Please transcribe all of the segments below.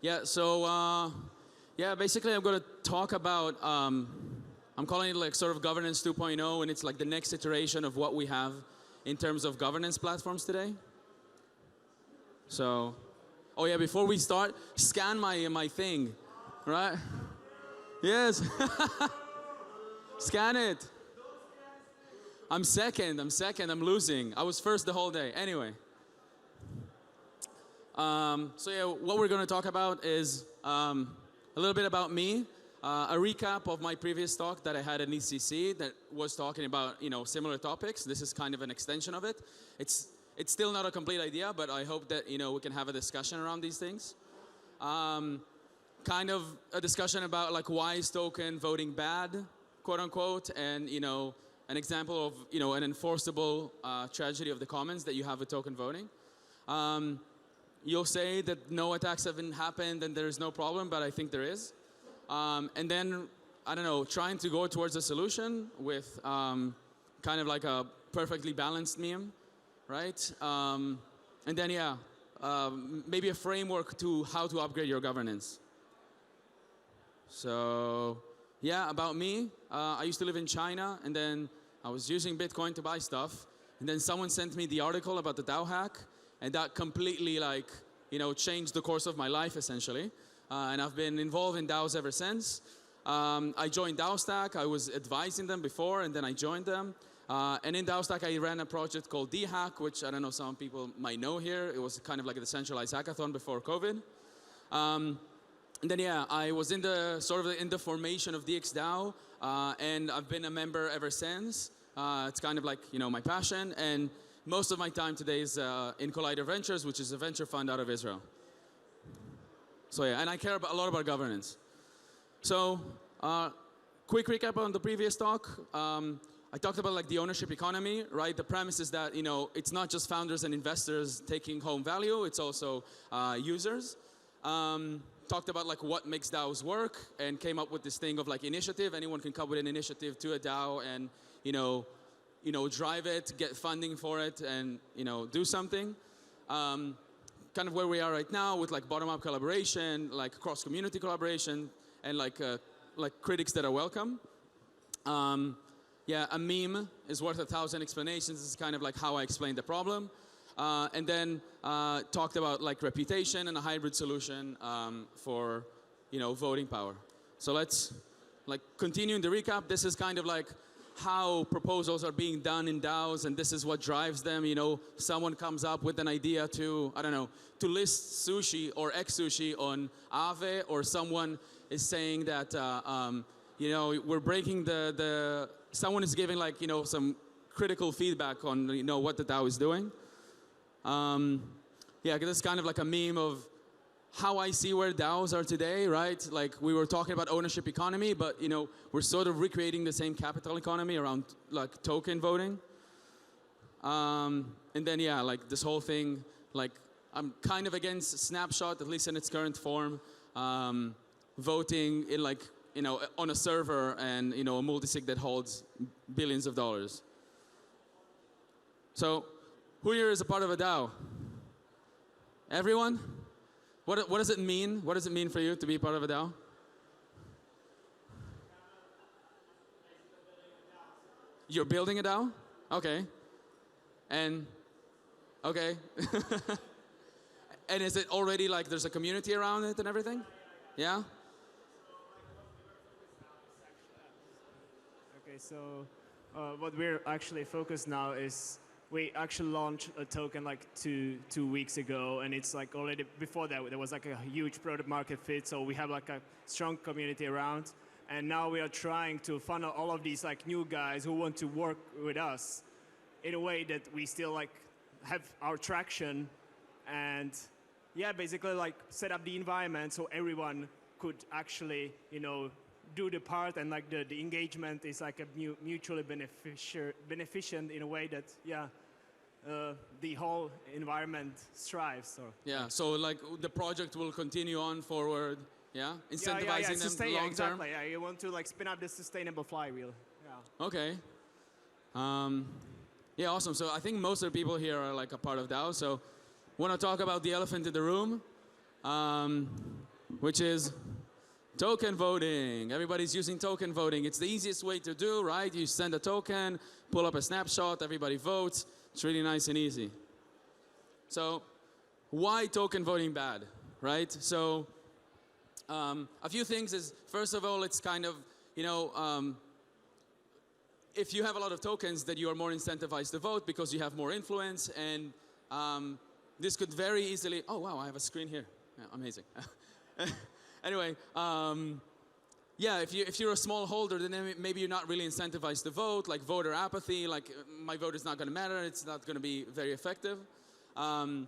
Yeah, so yeah, basically I'm going to talk about, I'm calling it like sort of governance 2.0, and it's like the next iteration of what we have in terms of governance platforms today. So, oh yeah, before we start, scan my thing, right? Yes. Scan it. I'm second, I'm losing. I was first the whole day. Anyway. So yeah, what we're going to talk about is a little bit about me, a recap of my previous talk that I had at ECC that was talking about, similar topics. This is kind of an extension of it. It's still not a complete idea, but I hope that, we can have a discussion around these things. Kind of a discussion about like why is token voting bad, quote unquote, and, an example of, an enforceable tragedy of the commons that you have with token voting. You'll say that no attacks haven't happened and there's no problem, but I think there is. And then, I don't know, trying to go towards a solution with kind of like a perfectly balanced meme, right? And then, yeah, maybe a framework to how to upgrade your governance. So, yeah, about me, I used to live in China, and then I was using Bitcoin to buy stuff, and then someone sent me the article about the DAO hack, and that completely changed the course of my life essentially. And I've been involved in DAOs ever since. I joined DAOstack. I was advising them before, and then I joined them. And in DAOstack, I ran a project called DHack, which I don't know, some people might know here. It was kind of like a decentralized hackathon before COVID. And then yeah, I was in the formation of DXDAO, and I've been a member ever since. It's kind of like my passion, and most of my time today is in Collider Ventures, which is a venture fund out of Israel. So yeah, and I care a lot about governance. So, quick recap on the previous talk. I talked about like the ownership economy, right? The premise is that it's not just founders and investors taking home value; it's also users. Talked about like what makes DAOs work, and came up with this thing of like initiative. Anyone can come with an initiative to a DAO, and drive it, get funding for it, and do something. Kind of where we are right now with like bottom-up collaboration, like cross-community collaboration, and like critics that are welcome. Yeah, a meme is worth 1,000 explanations. This is kind of like how I explained the problem. And then talked about like reputation and a hybrid solution for voting power. So let's like continue in the recap. This is kind of like how proposals are being done in DAOs, and this is what drives them. Someone comes up with an idea to, I don't know, to list sushi or ex-sushi on Aviv, or someone is saying that, we're breaking someone is giving like, some critical feedback on, what the DAO is doing. Yeah, this is kind of like a meme of how I see where DAOs are today, right? Like we were talking about ownership economy, but we're sort of recreating the same capital economy around like token voting. And then yeah, like this whole thing, like I'm kind of against Snapshot, at least in its current form. Voting in like, on a server and a multisig that holds billions of dollars. So who here is a part of a DAO? Everyone? What does it mean? What does it mean for you to be part of a DAO? You're building a DAO? Okay. And, okay. And is it already like there's a community around it and everything? Yeah? Okay, so what we're actually focused now is we actually launched a token like two weeks ago, and it's like already before that there was like a huge product market fit, so we have like a strong community around, and now we are trying to funnel all of these like new guys who want to work with us in a way that we still like have our traction, and yeah, basically like set up the environment so everyone could actually do the part, and like the engagement is like a mutually beneficent in a way that the whole environment strives. So. Yeah, so like the project will continue on forward, yeah? Incentivizing them long term? Exactly, yeah, you want to like spin up the sustainable flywheel. Yeah. Okay. Yeah, awesome. So I think most of the people here are like a part of DAO, so want to talk about the elephant in the room. which is token voting. Everybody's using token voting. It's the easiest way to do, right? You send a token, pull up a snapshot, everybody votes. It's really nice and easy. So why token voting bad, right? So a few things is, first of all, it's kind of, if you have a lot of tokens, that you are more incentivized to vote because you have more influence, and this could very easily, oh wow, I have a screen here. Yeah, amazing. Anyway, yeah, if you're a small holder, then maybe you're not really incentivized to vote, like voter apathy, like my vote is not going to matter, it's not going to be very effective. The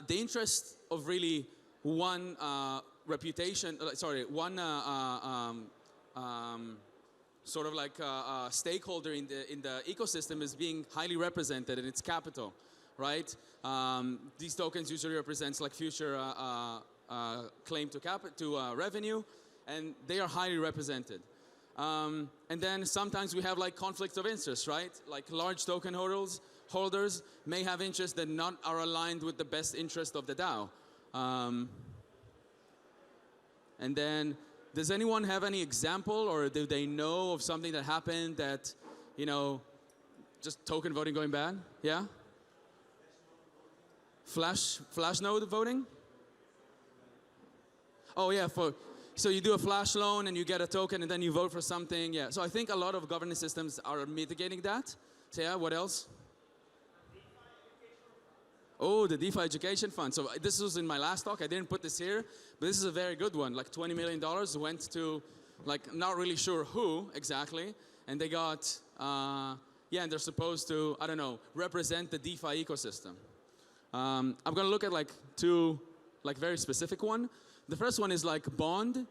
interest of really one sort of like stakeholder in the ecosystem is being highly represented, and it's capital, right? These tokens usually represents like future claim to revenue, and they are highly represented. And then sometimes we have like conflicts of interest, right? Like large token holders may have interests that not are aligned with the best interest of the DAO. And then, does anyone have any example, or do they know of something that happened that, just token voting going bad? Yeah? Flash node voting? Oh yeah, so you do a flash loan and you get a token and then you vote for something. Yeah, so I think a lot of governance systems are mitigating that. So yeah, what else? Oh, the DeFi Education Fund. So this was in my last talk. I didn't put this here, but this is a very good one. Like $20 million went to, like, not really sure who exactly, and they got, yeah, and they're supposed to, I don't know, represent the DeFi ecosystem. I'm gonna look at like two, like very specific one. The first one is like Bond.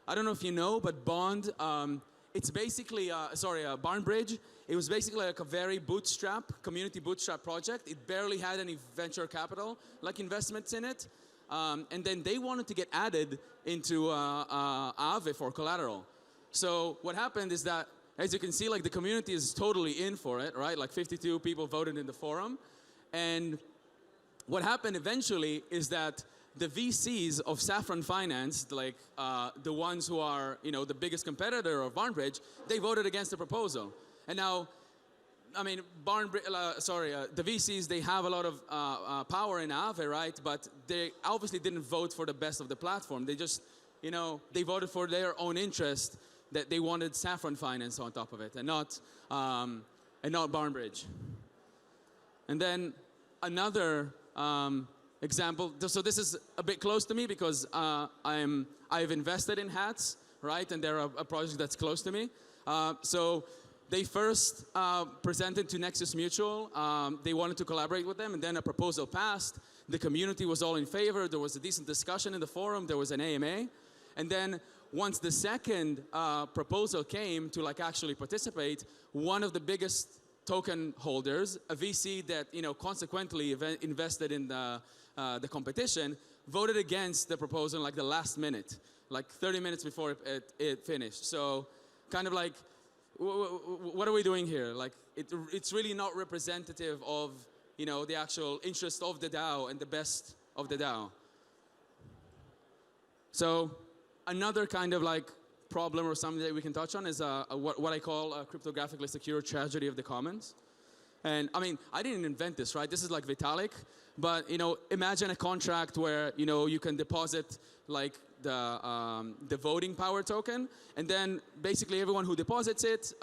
I don't know if you know, but Bond, it's basically, Barnbridge. It was basically like a very community bootstrap project. It barely had any venture capital, like investments in it. And then they wanted to get added into Aviv for collateral. So what happened is that, as you can see, like the community is totally in for it, right? Like 52 people voted in the forum. And what happened eventually is that the VCs of Saffron Finance, like the ones who are, the biggest competitor of Barnbridge, they voted against the proposal. And now, I mean, the VCs, they have a lot of power in Aave, right? But they obviously didn't vote for the best of the platform. They just, they voted for their own interest, that they wanted Saffron Finance on top of it, and not Barnbridge. And then another example. So this is a bit close to me because I've invested in Hats, right? And they're a project that's close to me. So they first presented to Nexus Mutual. They wanted to collaborate with them, and then a proposal passed. The community was all in favor. There was a decent discussion in the forum. There was an AMA. And then once the second proposal came to like actually participate, one of the biggest token holders, a VC that consequently invested in the competition, voted against the proposal in like the last minute, like 30 minutes before it finished. So kind of like, what are we doing here? Like it's really not representative of the actual interest of the DAO and the best of the DAO. So another kind of like problem or something that we can touch on is what I call a cryptographically secure tragedy of the commons. And I mean, I didn't invent this, right? This is like Vitalik, but imagine a contract where you can deposit like the voting power token, and then basically everyone who deposits it,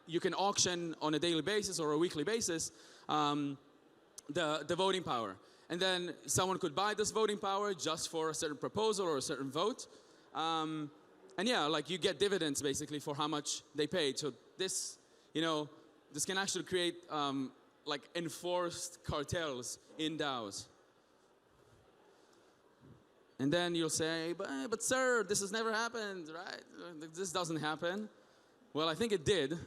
you can auction on a daily basis or a weekly basis the voting power. And then someone could buy this voting power just for a certain proposal or a certain vote. And yeah, like you get dividends basically for how much they paid. So this, this can actually create like enforced cartels in DAOs. And then you'll say, but sir, this has never happened, right? This doesn't happen. Well, I think it did.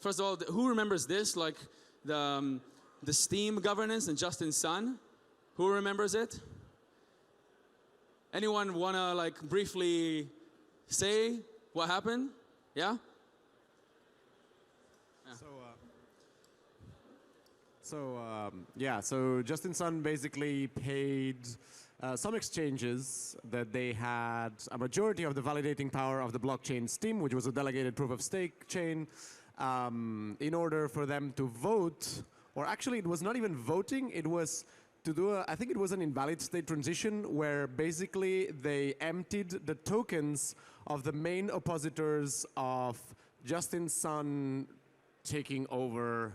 First of all, who remembers this? Like the Steam governance and Justin Sun? Who remembers it? Anyone wanna like briefly say what happened? Yeah? So Justin Sun basically paid some exchanges that they had a majority of the validating power of the blockchain Steam, which was a delegated proof of stake chain, in order for them to vote, or actually it was not even voting, it was to do I think it was an invalid state transition where basically they emptied the tokens of the main oppositors of Justin Sun taking over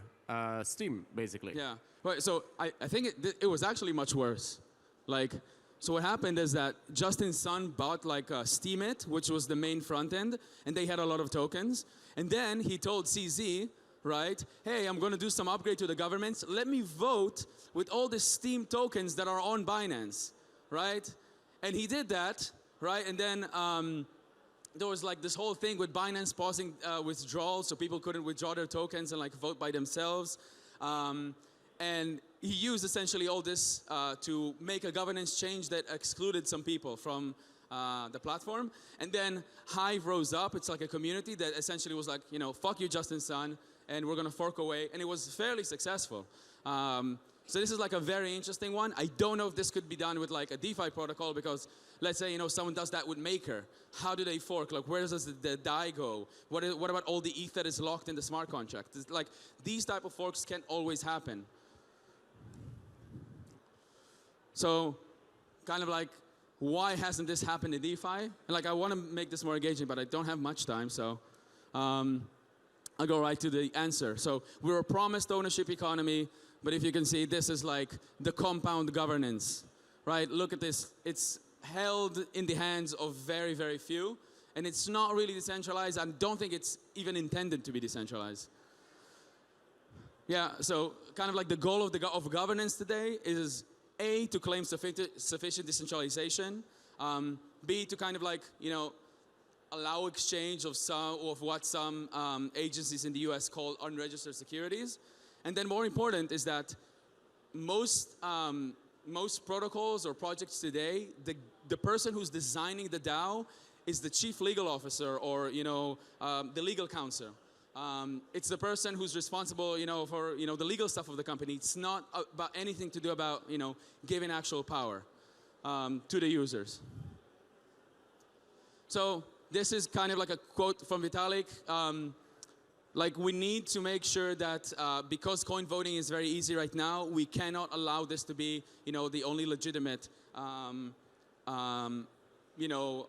Steam, basically. Yeah, right, so I think it was actually much worse. Like, so what happened is that Justin Sun bought like Steemit, which was the main front end, and they had a lot of tokens. And then he told CZ, right, hey, I'm going to do some upgrade to the governments. Let me vote with all the Steem tokens that are on Binance, right? And he did that, right? And then there was like this whole thing with Binance pausing withdrawals, so people couldn't withdraw their tokens and like vote by themselves. And he used essentially all this to make a governance change that excluded some people from the platform. And then Hive rose up. It's like a community that essentially was like, you know, fuck you, Justin Sun, and we're going to fork away. And it was fairly successful. So this is like a very interesting one. I don't know if this could be done with like a DeFi protocol because let's say, you know, someone does that with Maker. How do they fork? Like, where does the DAI go? What about all the ETH that is locked in the smart contract? It's like, these type of forks can't always happen. So, kind of like, why hasn't this happened in DeFi? And like, I want to make this more engaging, but I don't have much time, so I'll go right to the answer. So, we were promised ownership economy, but if you can see, this is like the compound governance, right? Look at this. It's held in the hands of very, very few, and it's not really decentralized. I don't think it's even intended to be decentralized. Yeah, so kind of like the goal of governance today is A, to claim sufficient decentralization, B, to kind of like, you know, allow exchange of what some agencies in the US call unregistered securities. And then more important is that most protocols or projects today, the person who's designing the DAO is the chief legal officer or, you know, the legal counsel. It's the person who's responsible, you know, for, you know, the legal stuff of the company. It's not about anything to do about, you know, giving actual power to the users. So this is kind of like a quote from Vitalik. Like, we need to make sure that because coin voting is very easy right now, we cannot allow this to be, you know, the only legitimate, you know,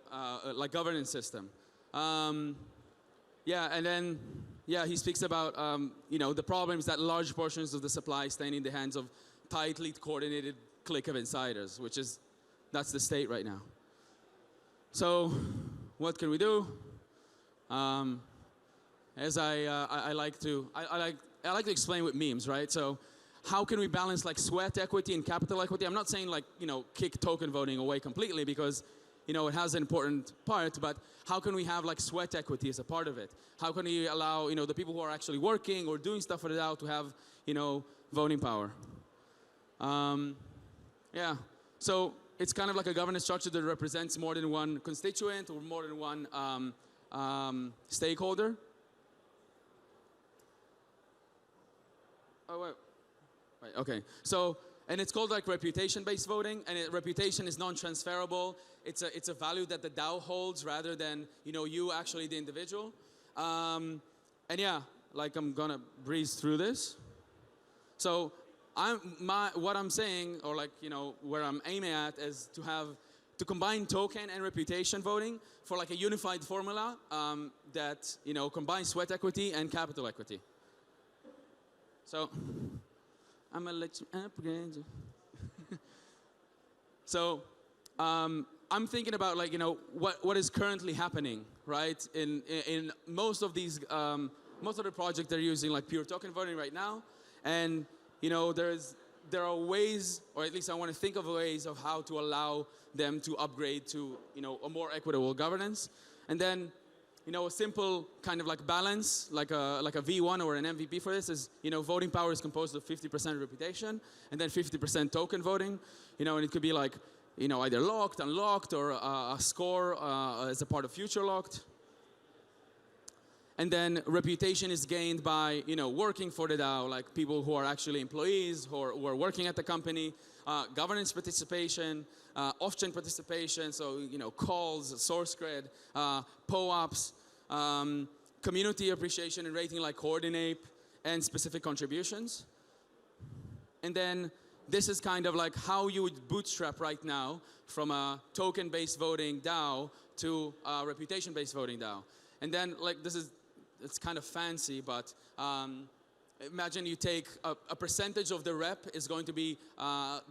like governance system. Yeah, and then, yeah, he speaks about, you know, the problems that large portions of the supply stay in the hands of tightly coordinated clique of insiders, which is, that's the state right now. So, what can we do? As I like to explain with memes, right? So, how can we balance like sweat equity and capital equity? I'm not saying like, you know, kick token voting away completely because, you know, it has an important part, but how can we have like sweat equity as a part of it? How can we allow, you know, the people who are actually working or doing stuff for the DAO to have, you know, voting power? Yeah, so it's kind of like a governance structure that represents more than one constituent or more than one stakeholder. Oh, wait. Right, okay. So, and it's called like reputation-based voting, and reputation is non-transferable. It's a value that the DAO holds rather than, you know, you actually the individual. And yeah, like I'm gonna breeze through this. So, what I'm saying, or like, you know, where I'm aiming at is to combine token and reputation voting for like a unified formula that, you know, combines sweat equity and capital equity. So, I'm gonna let you upgrade. So, I'm thinking about like, you know, what is currently happening, right? In most of these, most of the projects they're using like pure token voting right now, and you know, there are ways, or at least I want to think of ways of how to allow them to upgrade to, you know, a more equitable governance, and then, you know, a simple kind of like balance, like a V1 or an MVP for this is, you know, voting power is composed of 50% reputation and then 50% token voting, you know, and it could be like, you know, either locked, unlocked, or a score as a part of future locked. And then reputation is gained by, you know, working for the DAO, like people who are actually employees, who are working at the company, governance participation, off-chain participation, so calls, source cred, POAPs, community appreciation and rating like Coordinate, and specific contributions. And then this is kind of like how you would bootstrap right now from a token-based voting DAO to a reputation-based voting DAO. And then it's kind of fancy, but imagine you take a percentage of the rep is going to be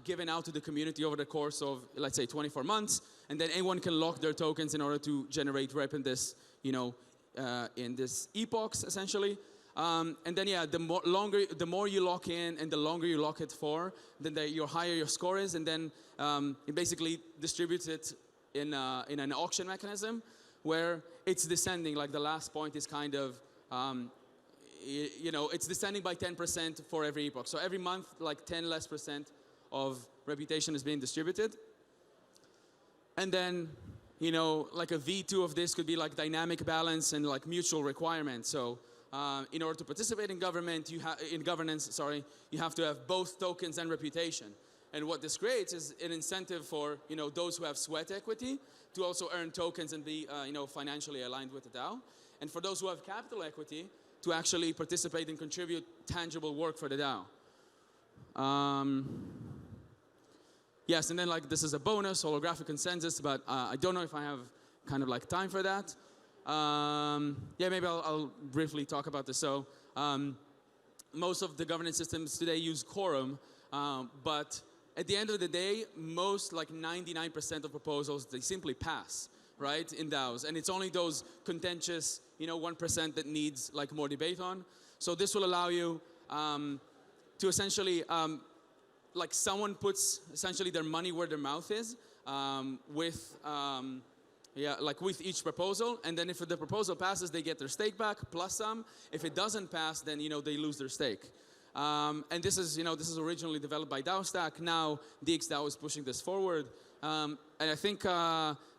given out to the community over the course of, let's say, 24 months, and then anyone can lock their tokens in order to generate rep in this, in this epochs, essentially. And then, yeah, the more you lock in and the longer you lock it for, then the higher your score is, and then it basically distributes it in an auction mechanism where it's descending. Like the last point is kind of, it's descending by 10% for every epoch. So every month, like 10% less of reputation is being distributed. And then, like a V2 of this could be like dynamic balance and like mutual requirements. So in order to participate in governance, you have to have both tokens and reputation. And what this creates is an incentive for those who have sweat equity to also earn tokens and be financially aligned with the DAO. And for those who have capital equity, to actually participate and contribute tangible work for the DAO. Yes, and then this is a bonus, holographic consensus, but I don't know if I have kind of time for that. Yeah, maybe I'll briefly talk about this. So most of the governance systems today use quorum, but at the end of the day, most 99% of proposals, they simply pass, right, in DAOs. And it's only those contentious, 1% that needs more debate on. So this will allow you to essentially, someone puts essentially their money where their mouth is with each proposal, and then if the proposal passes, they get their stake back plus some. If it doesn't pass, then they lose their stake. And this is originally developed by DAOstack. Now DXDAO is pushing this forward, and I think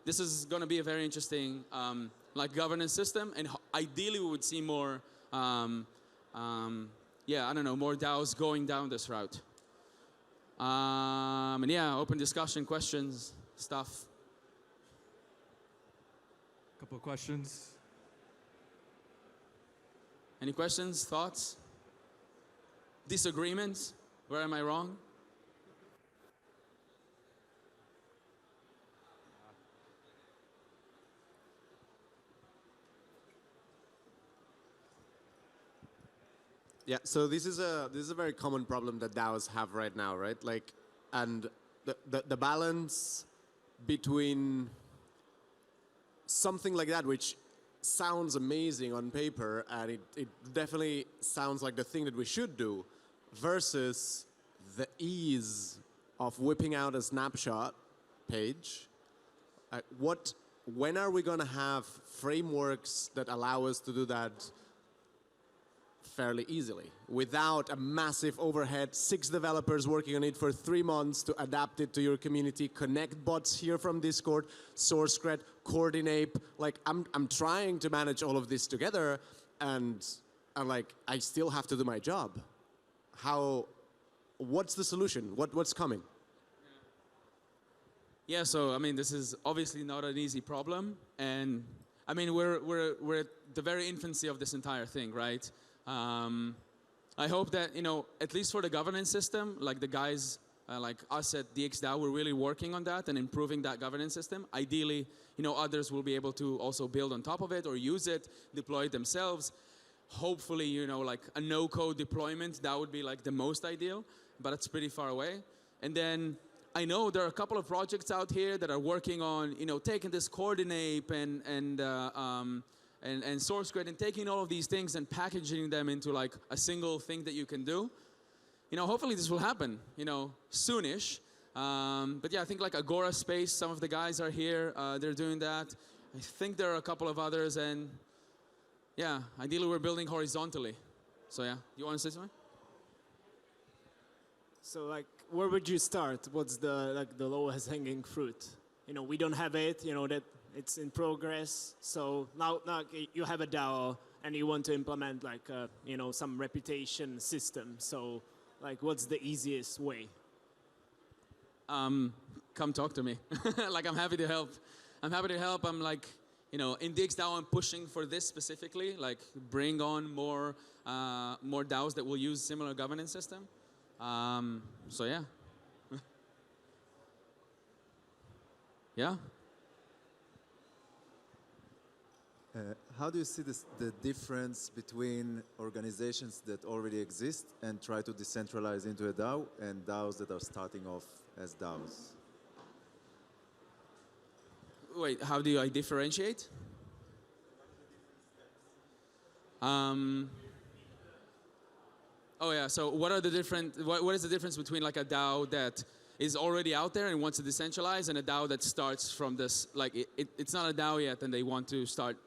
this is going to be a very interesting governance system. And ideally, we would see more, more DAOs going down this route. And yeah, open discussion, questions, stuff. Couple of questions. Any questions, thoughts, disagreements? Where am I wrong? Yeah, so this is a very common problem that DAOs have right now, right? And the balance between something like that, which sounds amazing on paper, and it definitely sounds like the thing that we should do, versus the ease of whipping out a snapshot page. When are we going to have frameworks that allow us to do that fairly easily without a massive overhead, 6 developers working on it for 3 months to adapt it to your community, connect bots here from Discord, source cred, coordinate? I'm trying to manage all of this together, and I still have to do my job. What's the solution? What's coming? Yeah, so this is obviously not an easy problem, and we're at the very infancy of this entire thing, right? I hope that, at least for the governance system, the guys like us at DXDAO, we're really working on that and improving that governance system. Ideally, others will be able to also build on top of it or use it, deploy it themselves. Hopefully, a no-code deployment, that would be the most ideal, but it's pretty far away. And then I know there are a couple of projects out here that are working on, taking this coordinate and source code and taking all of these things and packaging them into a single thing that you can do. Hopefully this will happen, soonish. But yeah, I think Agora Space, some of the guys are here, they're doing that. I think there are a couple of others, and yeah, ideally we're building horizontally. So yeah, you want to say something? So where would you start? What's the lowest hanging fruit? We don't have it, that it's in progress. So now you have a DAO and you want to implement some reputation system. So what's the easiest way? come talk to me. Like, I'm happy to help. I'm like, you know, in DXDAO, I'm pushing for this specifically, like bring on more DAOs that will use similar governance system. So yeah. Yeah. How do you see the difference between organizations that already exist and try to decentralize into a DAO and DAOs that are starting off as DAOs? Wait, how do I differentiate? Oh yeah, so what is the difference between like a DAO that is already out there and wants to decentralize and a DAO that starts from this, like it's not a DAO yet and they want to start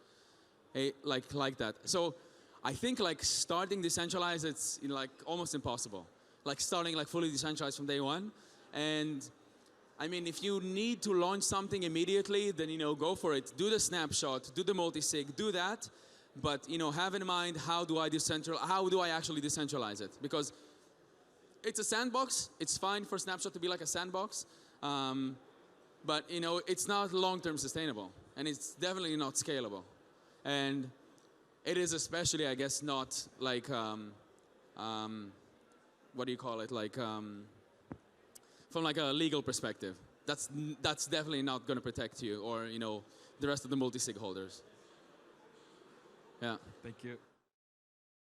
like that. So I think like starting decentralized, it's, you know, like almost impossible. Like starting like fully decentralized from day one. And I mean, if you need to launch something immediately, then, you know, go for it. Do the snapshot, do the multi-sig, do that. But, you know, have in mind, how do I actually decentralize it? Because it's a sandbox. It's fine for snapshot to be like a sandbox. But, you know, it's not long-term sustainable. And it's definitely not scalable. And it is especially, I guess, not like, what do you call it? Like, from like a legal perspective. That's definitely not going to protect you or, you know, the rest of the multi-sig holders. Yeah. Thank you.